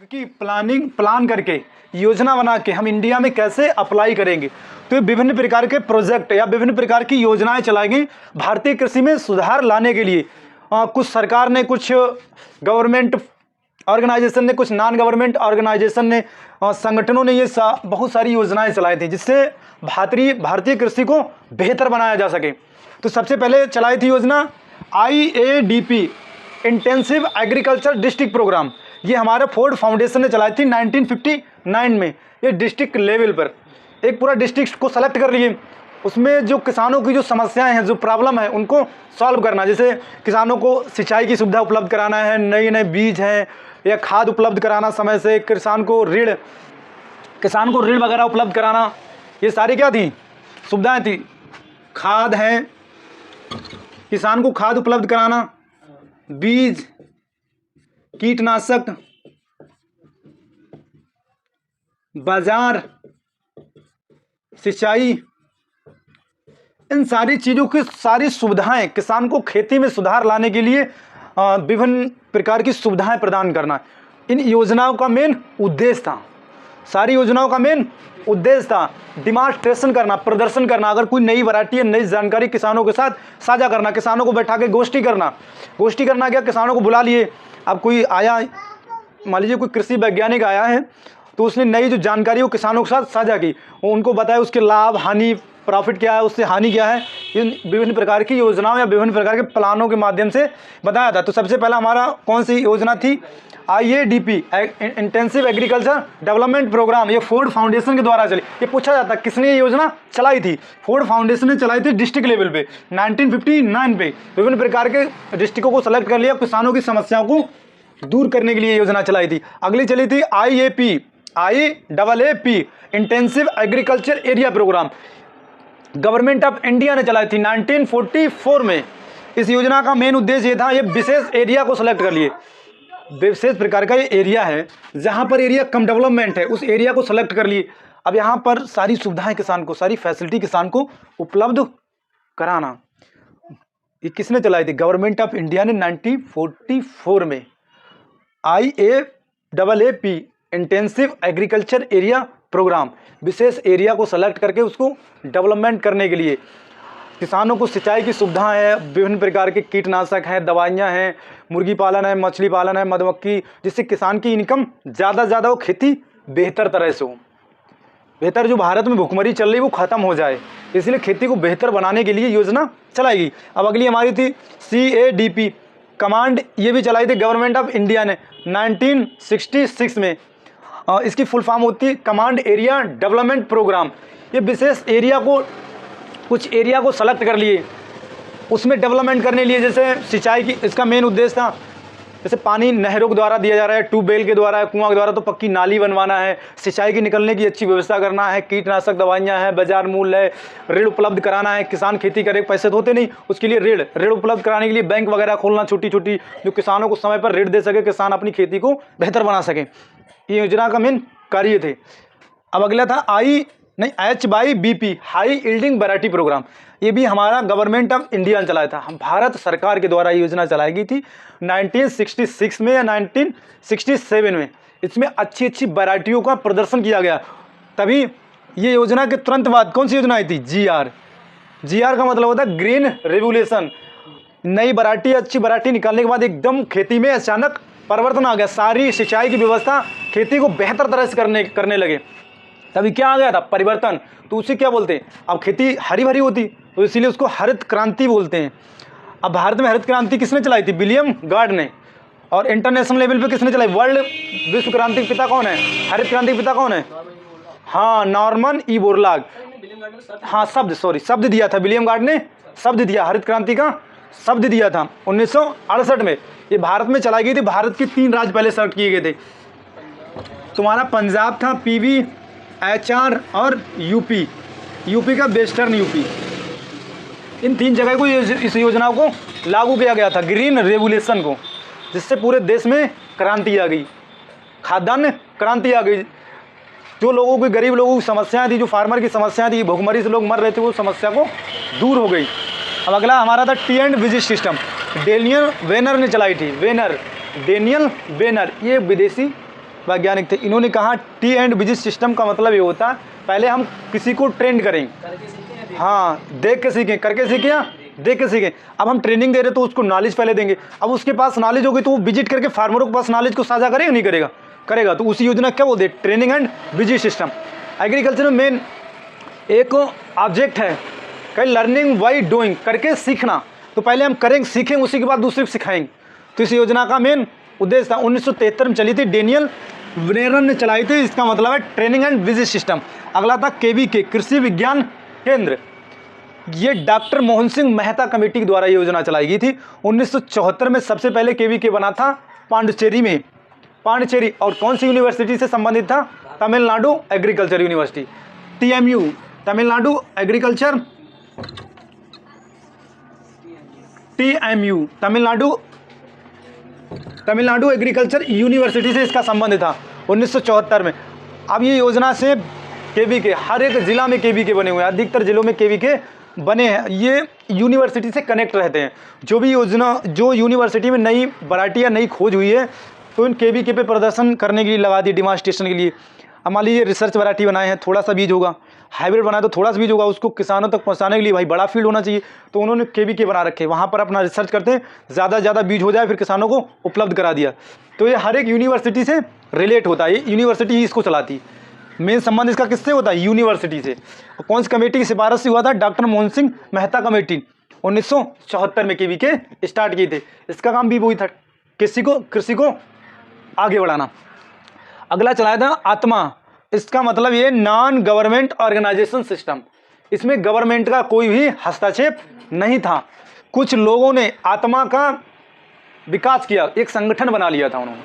की प्लान करके योजना बना के हम इंडिया में कैसे अप्लाई करेंगे। तो ये विभिन्न प्रकार के प्रोजेक्ट या विभिन्न प्रकार की योजनाएं चलाई गई भारतीय कृषि में सुधार लाने के लिए। कुछ सरकार ने, कुछ गवर्नमेंट ऑर्गेनाइजेशन ने, कुछ नॉन गवर्नमेंट ऑर्गेनाइजेशन ने, संगठनों ने ये बहुत सारी योजनाएं चलाई थी जिससे भारतीय कृषि को बेहतर बनाया जा सके। तो सबसे पहले चलाई थी योजना IADP, intensive agriculture district programme. ये हमारे फोर्ड फाउंडेशन ने चलाई थी 1959 में। ये डिस्ट्रिक्ट लेवल पर एक पूरा डिस्ट्रिक्ट को सेलेक्ट कर लिए, उसमें जो किसानों की जो समस्याएं हैं, जो प्रॉब्लम है, उनको सॉल्व करना। जैसे किसानों को सिंचाई की सुविधा उपलब्ध कराना है, नए नए बीज हैं या खाद उपलब्ध कराना, समय से किसान को ऋण वगैरह उपलब्ध कराना। ये सारी क्या थी, सुविधाएं थी। खाद है, किसान को खाद उपलब्ध कराना, बीज, कीटनाशक, बाजार, सिंचाई, इन सारी चीज़ों की सारी सुविधाएं किसान को खेती में सुधार लाने के लिए विभिन्न प्रकार की सुविधाएं प्रदान करना, इन योजनाओं का मेन उद्देश्य था। सारी योजनाओं का मेन उद्देश्य था डिमॉन्स्ट्रेशन करना, प्रदर्शन करना। अगर कोई नई वैरायटी है, नई जानकारी किसानों के साथ साझा करना, किसानों को बैठा के गोष्ठी करना क्या, किसानों को बुला लिए। अब कोई आया, मान लीजिए कोई कृषि वैज्ञानिक आया है, तो उसने नई जो जानकारी वो किसानों के साथ साझा की, वो उनको बताया उसके लाभ, हानि, प्रॉफिट क्या है, उससे हानि क्या है। इन विभिन्न प्रकार की योजनाओं या विभिन्न प्रकार के प्लानों के माध्यम से बताया था। तो सबसे पहला हमारा कौन सी योजना थी, IADP, intensive agriculture development programme. ये फोर्ड फाउंडेशन के द्वारा चली। ये पूछा जाता है किसने ये योजना चलाई थी। फोर्ड फाउंडेशन ने चलाई थी डिस्ट्रिक्ट लेवल पे 1959 पे। विभिन्न प्रकार के डिस्ट्रिक्टों को सेलेक्ट कर लिया, किसानों की समस्याओं को दूर करने के लिए योजना चलाई थी। अगली चली थी IAAP, intensive agriculture area programme. Government of India ने चलाई थी 1944 में। इस योजना का मेन उद्देश्य ये था, ये विशेष एरिया को सेलेक्ट कर लिए, विशेष प्रकार का ये एरिया है जहाँ पर एरिया कम डेवलपमेंट है, उस एरिया को सेलेक्ट कर लिए। अब यहाँ पर सारी सुविधाएं किसान को, सारी फैसिलिटी किसान को उपलब्ध कराना। ये किसने चलाई थी, गवर्नमेंट ऑफ इंडिया ने 1944 में। IAAP, intensive agriculture area program, विशेष एरिया को सेलेक्ट करके उसको डेवलपमेंट करने के लिए। किसानों को सिंचाई की सुविधा है, विभिन्न प्रकार के कीटनाशक हैं, दवाइयाँ हैं, मुर्गी पालन है, मछली पालन है, मधुमक्खी, जिससे किसान की इनकम ज़्यादा से ज़्यादा हो, खेती बेहतर तरह से हो, बेहतर जो भारत में भुखमरी चल रही वो ख़त्म हो जाए, इसलिए खेती को बेहतर बनाने के लिए योजना चलाएगी। अब अगली हमारी थी CADP, कमांड। ये भी चलाई थी गवर्नमेंट ऑफ इंडिया ने 1966 में। इसकी फुल फॉर्म होती है कमांड एरिया डेवलपमेंट प्रोग्राम। ये विशेष एरिया को, कुछ एरिया को सेलेक्ट कर लिए, उसमें डेवलपमेंट करने लिए। जैसे सिंचाई की, इसका मेन उद्देश्य था, जैसे पानी नहरों के द्वारा दिया जा रहा है, ट्यूबवेल के द्वारा, कुआं के द्वारा, तो पक्की नाली बनवाना है, सिंचाई की निकलने की अच्छी व्यवस्था करना है, कीटनाशक दवाइयाँ हैं, बाजार मूल्य है, ऋण उपलब्ध कराना है। किसान खेती करे, पैसे तो होते नहीं, उसके लिए ऋण उपलब्ध कराने के लिए बैंक वगैरह खोलना, छोटी छोटी, जो किसानों को समय पर ऋण दे सके, किसान अपनी खेती को बेहतर बना सके। ये योजना का मेन कार्य थे। अब अगला था HYBP, high yielding variety programme. ये भी हमारा गवर्नमेंट ऑफ इंडिया ने चलाया था, हम भारत सरकार के द्वारा योजना चलाई गई थी 1966 में या 1967 में। इसमें अच्छी अच्छी वैरायटियों का प्रदर्शन किया गया। तभी ये योजना के तुरंत बाद कौन सी योजना आई थी, GR का मतलब होता है ग्रीन रेवोल्यूशन। नई वैरायटी, अच्छी वैरायटी निकालने के बाद एकदम खेती में अचानक परिवर्तन आ गया, सारी सिंचाई की व्यवस्था खेती को बेहतर तरह से करने लगे। तभी क्या आ गया था, परिवर्तन। तो उसे क्या बोलते हैं, अब खेती हरी भरी होती, तो इसीलिए उसको हरित क्रांति बोलते हैं। अब भारत में हरित क्रांति किसने चलाई थी, विलियम गार्ड ने। और इंटरनेशनल लेवल पे किसने चलाई, वर्ल्ड विश्व क्रांति के पिता कौन है, हरित क्रांति के पिता कौन है, हाँ, नॉर्मन ई बोरलॉग। हाँ, शब्द दिया था, विलियम गार्ड ने शब्द दिया, हरित क्रांति का शब्द दिया था 1968 में। ये भारत में चलाई गई थी। भारत के 3 राज्य पहले सेलेक्ट किए गए थे। तुम्हारा पंजाब था, PV, HR और यूपी का वेस्टर्न यूपी। इन 3 जगह को इस योजना को लागू किया गया था, ग्रीन रेवोल्यूशन को, जिससे पूरे देश में क्रांति आ गई, खाद्यान्न क्रांति आ गई। जो लोगों की, गरीब लोगों की समस्याएं थी, जो फार्मर की समस्याएं थी, भुखमरी से लोग मर रहे थे, वो समस्या को दूर हो गई। अब अगला हमारा था T&V सिस्टम, डेनियल वेनर ने चलाई थी। डेनियल वेनर, ये विदेशी वैज्ञानिक थे। इन्होंने कहा टी एंड विजिट सिस्टम का मतलब ये होता है पहले हम किसी को ट्रेंड करेंगे, हाँ देख के सीखें, करके सीखें या देख के सीखें। अब हम ट्रेनिंग दे रहे तो उसको नॉलेज पहले देंगे, अब उसके पास नॉलेज होगी तो वो विजिट करके फार्मरों के पास नॉलेज को साझा करेगा नहीं करेगा, करेगा। तो उसी योजना क्या बोलते हैं, training and visit system. Agriculture में मेन एक ऑब्जेक्ट है कहीं लर्निंग बाई डूइंग, करके सीखना। तो पहले हम करेंगे सीखेंगे, उसी के बाद दूसरे को सिखाएंगे। तो इस योजना का मेन उद्देश्य था 1973 में चली थी, डेनियल विनेरन ने चलाई थी। इसका मतलब है ट्रेनिंग एंड विजिट सिस्टम। अगला था केवीके, कृषि विज्ञान केंद्र। ये डॉक्टर मोहन सिंह मेहता कमेटी के द्वारा ये योजना चलाई गई थी। 1974 में सबसे पहले केवीके बना था पांडिचेरी में, पांडिचेरी। और कौन सी यूनिवर्सिटी से संबंधित था, Tamil Nadu agriculture university, TMU, Tamil Nadu agriculture, TMU, Tamil Nadu agriculture university से इसका संबंध था 1974 में। अब ये योजना से केवीके हर एक जिला में केवीके बने हुए हैं, अधिकतर जिलों में केवीके बने हैं। ये यूनिवर्सिटी से कनेक्ट रहते हैं। जो भी योजना, जो यूनिवर्सिटी में नई वैरायटी या नई खोज हुई है तो इन केवीके पे प्रदर्शन करने के लिए लगा दी, डिमॉन्स्ट्रेशन के लिए। अब मान लीजिए रिसर्च वैरायटी बनाए हैं, थोड़ा सा बीज होगा, हाइब्रिड बनाए तो थोड़ा सा बीज होगा, उसको किसानों तक पहुंचाने के लिए भाई बड़ा फील्ड होना चाहिए। तो उन्होंने केवीके बना रखे, वहाँ पर अपना रिसर्च करते हैं, ज़्यादा से ज़्यादा बीज हो जाए फिर किसानों को उपलब्ध करा दिया। तो ये हर एक यूनिवर्सिटी से रिलेट होता है, ये यूनिवर्सिटी ही इसको चलाती है। मेन संबंध इसका किससे होता है, यूनिवर्सिटी से। कौन सी कमेटी की सिफारिश से हुआ था, डॉक्टर मोहन सिंह मेहता कमेटी 1974 में केवीके स्टार्ट किए थे। इसका काम भी वही था, कृषि को आगे बढ़ाना। अगला चलाया था आत्मा। इसका मतलब ये नॉन गवर्नमेंट ऑर्गेनाइजेशन सिस्टम। इसमें गवर्नमेंट का कोई भी हस्तक्षेप नहीं था। कुछ लोगों ने आत्मा का विकास किया, एक संगठन बना लिया था उन्होंने।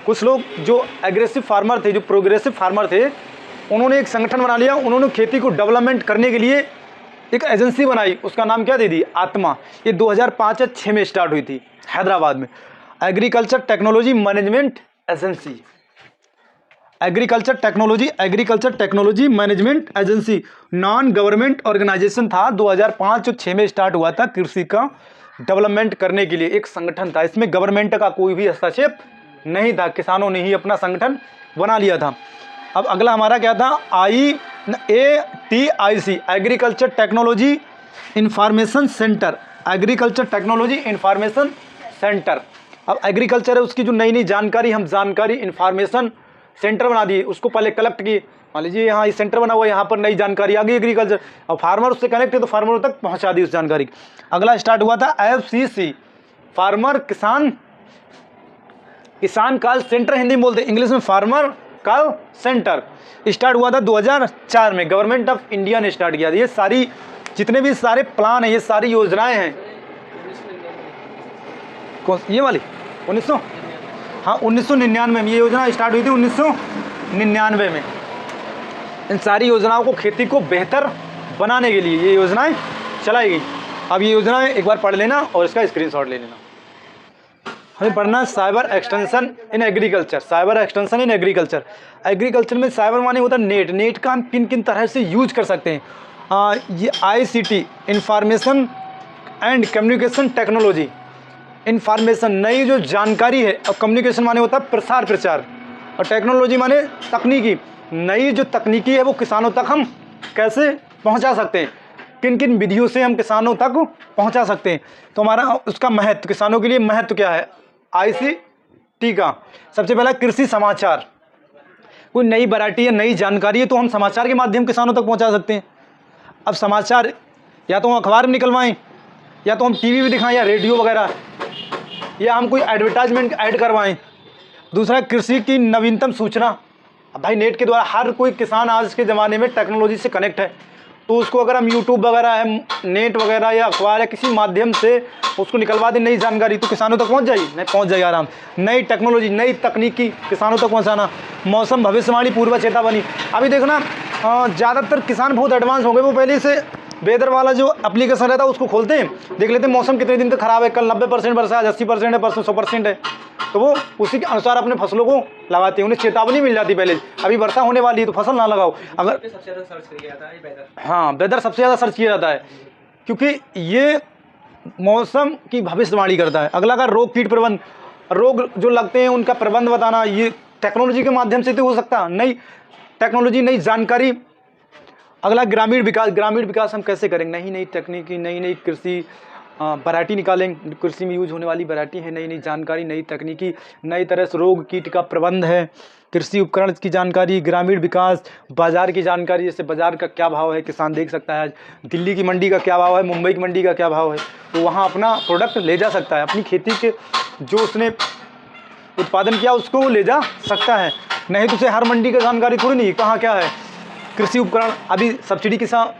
कुछ लोग जो एग्रेसिव फार्मर थे, जो प्रोग्रेसिव फार्मर थे, उन्होंने एक संगठन बना लिया। उन्होंने खेती को डेवलपमेंट करने के लिए एक एजेंसी बनाई, उसका नाम क्या दे दी, आत्मा। ये 2005 या 6 में स्टार्ट हुई थी हैदराबाद में। Agriculture technology management agency, agriculture technology management agency, non government organisation था। 2005 और 6 में स्टार्ट हुआ था। कृषि का डेवलपमेंट करने के लिए एक संगठन था। इसमें गवर्नमेंट का कोई भी हस्तक्षेप नहीं था, किसानों ने ही अपना संगठन बना लिया था। अब अगला हमारा क्या था, ATIC, agriculture technology information centre, agriculture technology information centre. अब एग्रीकल्चर है, उसकी जो नई नई जानकारी, हम जानकारी इंफॉर्मेशन सेंटर बना दिए, उसको पहले कलेक्ट किए। मान लीजिए यहाँ ये सेंटर बना हुआ है, यहाँ पर नई जानकारी आ गई एग्रीकल्चर, और फार्मर उससे कनेक्ट है तो फार्मरों तक पहुँचा दी उस जानकारी। अगला स्टार्ट हुआ था FCC, फार्मर किसान कॉल सेंटर, हिंदी में बोलते हैं, इंग्लिश में फार्मर कॉल सेंटर। स्टार्ट हुआ था 2004 में, गवर्नमेंट ऑफ इंडिया ने स्टार्ट किया था। ये सारी जितने भी सारे प्लान हैं, ये सारी योजनाएं हैं, कौन ये वाली 1999 में ये योजना स्टार्ट हुई थी, 1999 में। इन सारी योजनाओं को, खेती को बेहतर बनाने के लिए ये योजनाएं चलाई गई। अब ये योजनाएं एक बार पढ़ लेना और इसका स्क्रीनशॉट ले लेना। हमें पढ़ना है cyber extension in agriculture, cyber extension in agriculture. Agriculture में साइबर माने होता है नेट, नेट का हम किन किन तरह से यूज कर सकते हैं। ये ICT, information and communication technology, information नई जो जानकारी है, और कम्युनिकेशन माने होता है प्रसार प्रचार, और टेक्नोलॉजी माने तकनीकी, नई जो तकनीकी है वो किसानों तक हम कैसे पहुंचा सकते हैं, किन किन विधियों से हम किसानों तक पहुंचा सकते हैं। तो हमारा उसका महत्व, किसानों के लिए महत्व क्या है, ICT का। सबसे पहला कृषि समाचार, कोई नई वैरायटी है, नई जानकारी है तो हम समाचार के माध्यम किसानों तक पहुंचा सकते हैं। अब समाचार या तो हम अखबार में निकलवाएं, या तो हम TV में दिखाएं, या रेडियो वगैरह, या हम कोई एडवर्टाइजमेंट ऐड करवाएं। दूसरा कृषि की नवीनतम सूचना। अब भाई नेट के द्वारा हर कोई किसान आज के ज़माने में टेक्नोलॉजी से कनेक्ट है, तो उसको अगर हम यूट्यूब वगैरह है, नेट वगैरह या अखबार या किसी माध्यम से उसको निकलवा दें नई जानकारी, तो किसानों तक पहुंच जाएगी, नहीं पहुंच जाएगी आराम। नई टेक्नोलॉजी, नई तकनीकी किसानों तक पहुंचाना। मौसम भविष्यवाणी, पूर्व चेतावनी। अभी देखना ज़्यादातर किसान बहुत एडवांस हो गए, वो पहले से वेदर वाला जो एप्लीकेशन रहता है उसको खोलते हैं, देख लेते हैं मौसम कितने दिन तक खराब है, कल 90% वर्षा, 80% है, परसों 100% है, तो वो उसी के अनुसार अपने फसलों को लगाते हैं। उन्हें चेतावनी मिल जाती पहले, अभी वर्षा होने वाली है तो फसल ना लगाओ। अगर सबसे ज़्यादा सर्च किया जाता है वेदर, हाँ वेदर सबसे ज़्यादा सर्च किया जाता है, क्योंकि ये मौसम की भविष्यवाणी करता है। अगला का रोग कीट प्रबंध, रोग जो लगते हैं उनका प्रबंध बताना, ये टेक्नोलॉजी के माध्यम से तो हो सकता है, नई टेक्नोलॉजी, नई जानकारी। अगला ग्रामीण विकास। ग्रामीण विकास हम कैसे करेंगे? नई नई तकनीकी, नई नई कृषि वैरायटी निकालेंगे, कृषि में यूज होने वाली वैरायटी है, नई नई जानकारी, नई तकनीकी, नई तरह से रोग कीट का प्रबंध है, कृषि उपकरण की जानकारी, ग्रामीण विकास, बाजार की जानकारी, जैसे बाजार का क्या भाव है, किसान देख सकता है आज दिल्ली की मंडी का क्या भाव है, मुंबई की मंडी का क्या भाव है, तो वहाँ अपना प्रोडक्ट ले जा सकता है, अपनी खेती के जो उसने उत्पादन किया उसको वो ले जा सकता है। नहीं तो उसे हर मंडी की जानकारी थोड़ी नहीं, कहाँ क्या है। कृषि उपकरण अभी सब्सिडी किसान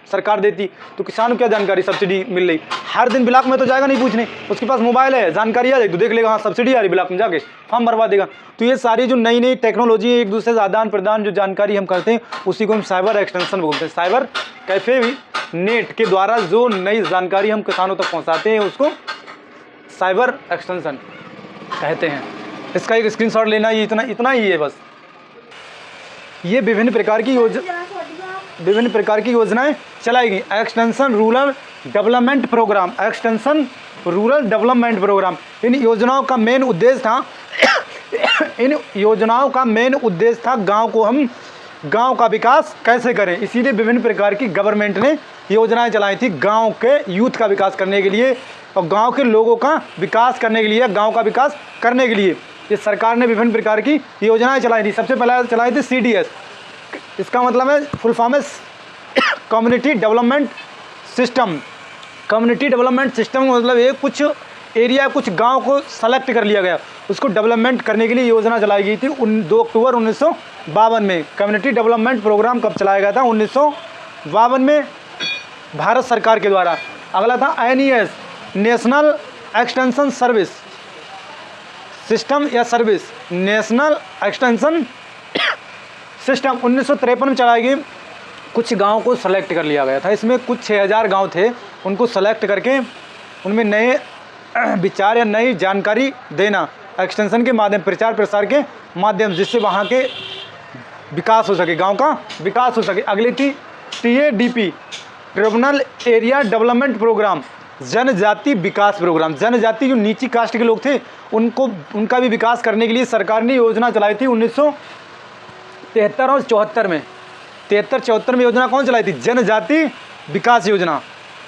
सरकार देती, तो किसान को क्या जानकारी सब्सिडी मिल रही, हर दिन ब्लॉक में तो जाएगा नहीं पूछने, उसके पास मोबाइल है, जानकारी आ जाएगी तो देख लेगा हाँ सब्सिडी आ रही, ब्लॉक में जाके फॉर्म भरवा देगा। तो ये सारी जो नई नई टेक्नोलॉजी है, एक दूसरे से आदान प्रदान जो जानकारी हम करते हैं उसी को हम साइबर एक्सटेंशन बोलते हैं। साइबर कैफे भी नेट के द्वारा जो नई जानकारी हम किसानों तक पहुँचाते हैं उसको साइबर एक्सटेंशन कहते हैं। इसका एक स्क्रीनशॉट लेना, ये इतना ही है बस। ये विभिन्न प्रकार की योजनाएं चलाई गई। Extension rural development program, extension rural development program, इन योजनाओं का मेन उद्देश्य था गांव का विकास कैसे करें। इसीलिए विभिन्न प्रकार की गवर्नमेंट ने योजनाएं चलाई थी गांव के यूथ का विकास करने के लिए और गांव के लोगों का विकास करने के लिए, गांव का विकास करने के लिए ये सरकार ने विभिन्न प्रकार की योजनाएं चलाई थी। सबसे पहले चलाई थी CDS, इसका मतलब है फुल फॉर्म है community development system. Community development system का मतलब ये कुछ एरिया, कुछ गांव को सेलेक्ट कर लिया गया, उसको डेवलपमेंट करने के लिए योजना चलाई गई थी 2 अक्टूबर 1952 में। कम्युनिटी डेवलपमेंट प्रोग्राम कब चलाया गया था? 1952 में भारत सरकार के द्वारा। अगला था NES, national extension service system या सर्विस, नेशनल एक्सटेंशन सिस्टम 1953 में चलाई गई। कुछ गांव को सेलेक्ट कर लिया गया था, इसमें कुछ 6000 गांव थे, उनको सेलेक्ट करके उनमें नए विचार या नई जानकारी देना एक्सटेंशन के माध्यम, प्रचार प्रसार के माध्यम, जिससे वहाँ के विकास हो सके, गांव का विकास हो सके। अगली थी TADP, tribal area development programme, जनजाति विकास प्रोग्राम। जनजाति जो नीची कास्ट के लोग थे उनका भी विकास करने के लिए सरकार ने योजना चलाई थी 1973 और 74 में। 73-74 में योजना कौन चलाई थी? जनजाति विकास योजना।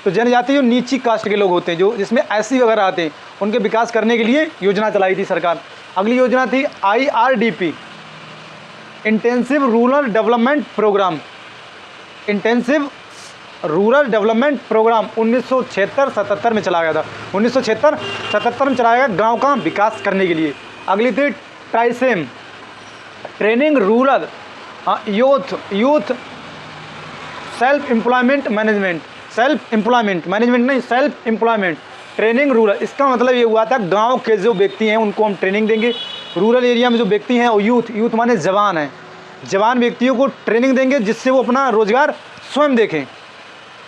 तो जनजाति जो नीची कास्ट के लोग होते हैं, जो जिसमें SC वगैरह आते हैं, उनके विकास करने के लिए योजना चलाई थी सरकार। अगली योजना थी IRDP, intensive rural development programme. Intensive rural development programme 1976-77 में चलाया गया था। 1976-77 में चलाया गया गाँव का विकास करने के लिए। अगली थी TRYSEM, training rural youth self employment management training rural. इसका मतलब ये हुआ था गांव के जो व्यक्ति हैं उनको हम ट्रेनिंग देंगे, रूरल एरिया में जो व्यक्ति हैं और यूथ माने जवान हैं, जवान व्यक्तियों को ट्रेनिंग देंगे जिससे वो अपना रोजगार स्वयं देखें।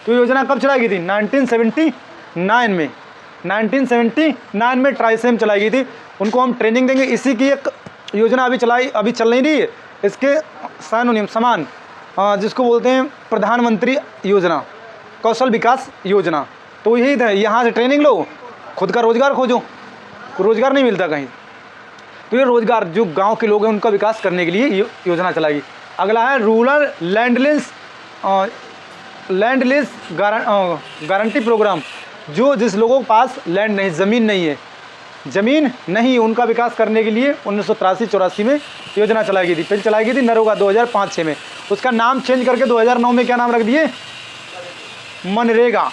तो योजना कब चलाई गई थी? 1979 में। 1979 में ट्राइसेम चलाई गई थी, उनको हम ट्रेनिंग देंगे। इसी की एक योजना अभी चल नहीं रही है, इसके समान जिसको बोलते हैं प्रधानमंत्री योजना, कौशल विकास योजना। तो यही था, यहाँ से ट्रेनिंग लो, खुद का रोजगार खोजो, रोजगार नहीं मिलता कहीं, तो ये रोजगार जो गांव के लोग हैं उनका विकास करने के लिए योजना चलाई। अगला है rural land lease guarantee programme, जो जिस लोगों के पास लैंड नहीं, ज़मीन नहीं, उनका विकास करने के लिए 1983-84 में योजना चलाई गई थी। पहले चलाई गई थी नरेगा 2005-06 में, उसका नाम चेंज करके 2009 में क्या नाम रख दिए? मनरेगा।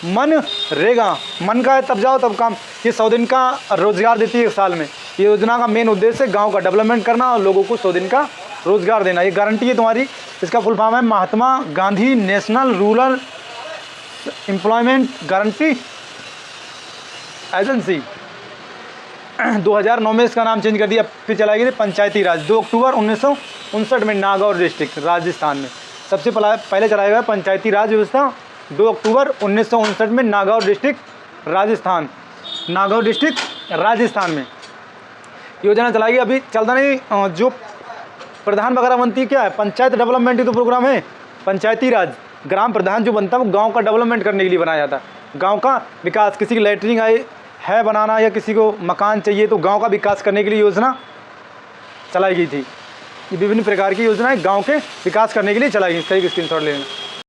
मन का है तब जाओ तब काम। ये 100 दिन का रोजगार देती है 1 साल में। ये योजना का मेन उद्देश्य है गांव का डेवलपमेंट करना और लोगों को 100 दिन का रोजगार देना। ये गारंटी है तुम्हारी। इसका फुल फॉर्म है Mahatma Gandhi national rural employment guarantee agency. 2009 में इसका नाम चेंज कर दिया, फिर चलाई गई पंचायती राज। 2 अक्टूबर 1959 में नागौर डिस्ट्रिक्ट राजस्थान में सबसे पहले चलाया गया पंचायती राज व्यवस्था। 2 अक्टूबर 1959 में नागौर डिस्ट्रिक्ट राजस्थान में योजना चलाई गई। अभी चलता नहीं, जो प्रधान वगैरह बनती है क्या है? पंचायत डेवलपमेंट ही तो प्रोग्राम है। पंचायती राज ग्राम प्रधान जो बनता है वो गांव का डेवलपमेंट करने के लिए बनाया जाता है, गांव का विकास। किसी की लैटरिंग है बनाना या किसी को मकान चाहिए तो गांव का विकास करने के लिए योजना चलाई गई थी। ये विभिन्न प्रकार की योजनाएं गांव के विकास करने के लिए चलाई गई। इसका एक स्क्रीनशॉट ले लेना।